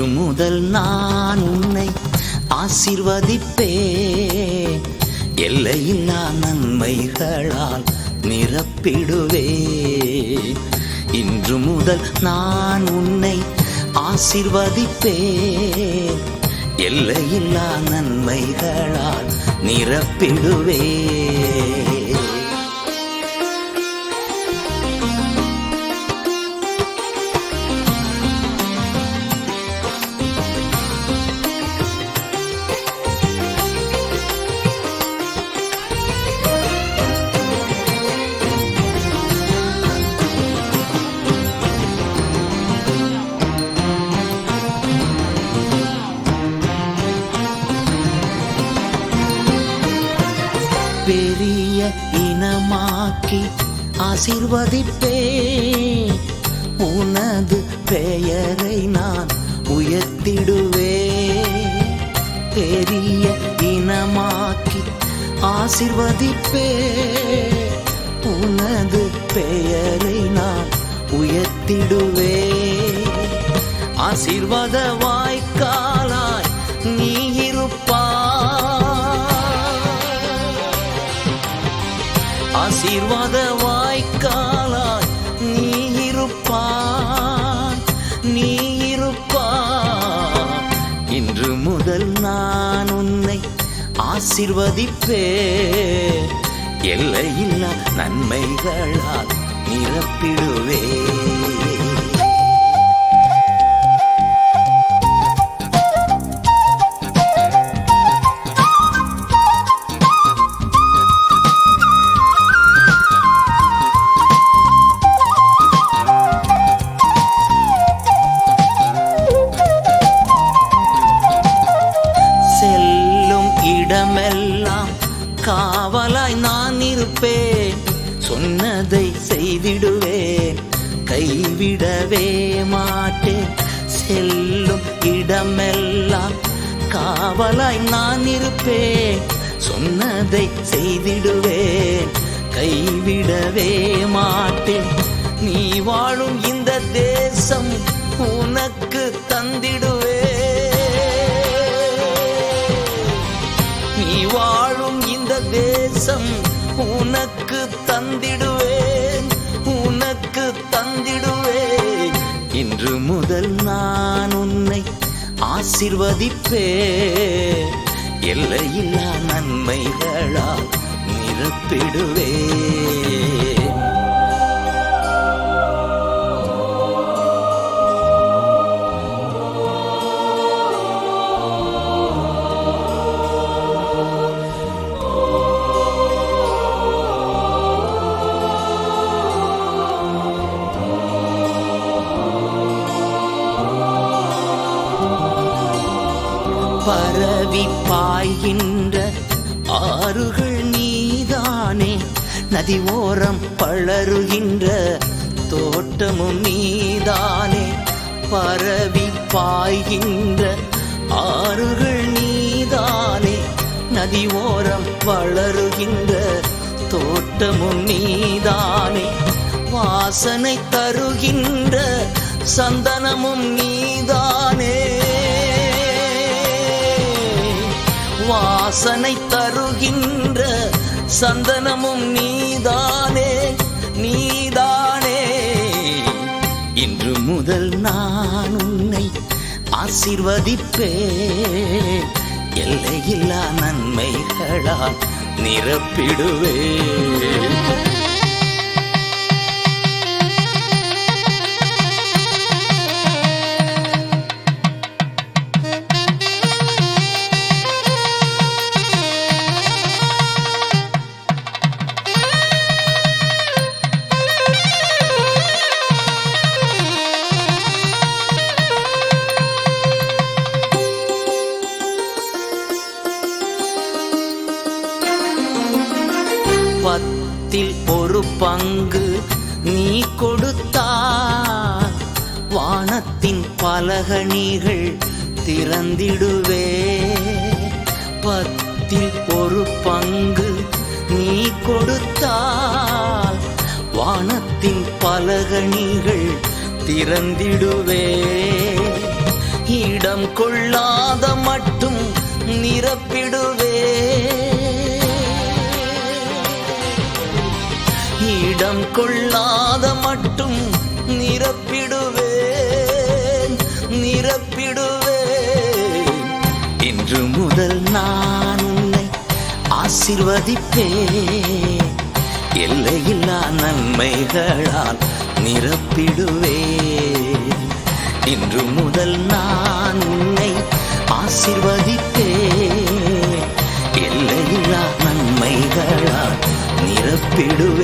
இன்று முதல் நான் உன்னை ஆசீர்வதிப்பேன், எல்லையில்லா நன்மைகளால் நிரப்பிடுவேன். இன்று முதல் நான் உன்னை ஆசீர்வதிப்பேன், எல்லையில்லா நன்மைகளால் நிரப்பிடுவேன். பெரிய இனமாக்கி ஆசீர்வதிப்பேன், உனது பெயரை நான் உயர்த்திடுவேன். பெரிய இனமாக்கி ஆசீர்வதிப்பேன், உனது பெயரை நான் உயர்த்திடுவேன். ஆசீர்வாத வாய்க்காலாய் நீ இருப்பாய், ஆசீர்வாத வாய்க்காலாய் நீ இருப்பாய், நீ இருப்பாய். இன்று முதல் நான் உன்னை ஆசீர்வதிப்பேன், எல்லையில்லா நன்மைகளால் நிரப்பிடுவேன். இடமெல்லாம் காவலாய் நான் இருப்பேன், சொன்னதை செய்திடுவேன், கைவிடவே மாட்டேன். செல்லும் இடமெல்லாம் காவலாய் நான் இருப்பேன், சொன்னதை செய்திடுவேன், கைவிடவே மாட்டேன். நீ வாழும் இந்த தேசம் உனக்கு தந்திடுவேன், நீ வாழும் இந்த தேசம் உனக்கு தந்திடுவேன், உனக்கு தந்திடுவேன். இன்று முதல் நான் உன்னை ஆசீர்வதிப்பேன், எல்லையில்லா நன்மைகளால் நிரப்பிடுவேன். பரவி பாய்கின்ற ஆறுகள் நீதானே, நதி ஓரம் பளருகின்ற தோட்டமும் நீதானே. பரவி பாய்கின்ற ஆறுகள் நீதானே, நதி ஓரம் வளருகின்ற தோட்டமும் நீதானே. வாசனை தருகின்ற சந்தனமும் நீதானே, வாசனை தருகின்ற சந்தனமும் நீதானே, நீதானே. இன்று முதல் நான் உன்னை ஆசீர்வதிப்பேன், எல்லையில்லா நன்மைகளால் நிரப்பிடுவேன். பத்தில் ஒரு பங்கு நீ கொடுத்தால் வானத்தின் பலகணிகள் திறந்திடுவே. பத்தில் ஒரு பங்கு நீ கொடுத்தால் வானத்தின் பலகணிகள் திறந்திடுவே. இடம் கொள்ளாத மட்டும் நிரப்பிடுவே, இடம் கொள்ளாத மட்டும் நிரப்பிடுவேன், நிரப்பிடுவேன். இன்று முதல் நான் உன்னை ஆசீர்வதிப்பேன், எல்லையில்லா நன்மைகளால் நிரப்பிடுவேன். இன்று முதல் நான் உன்னை ஆசீர்வதிப்பேன், எல்லையில்லா நன்மைகளால் நிரப்பிடுவேன்.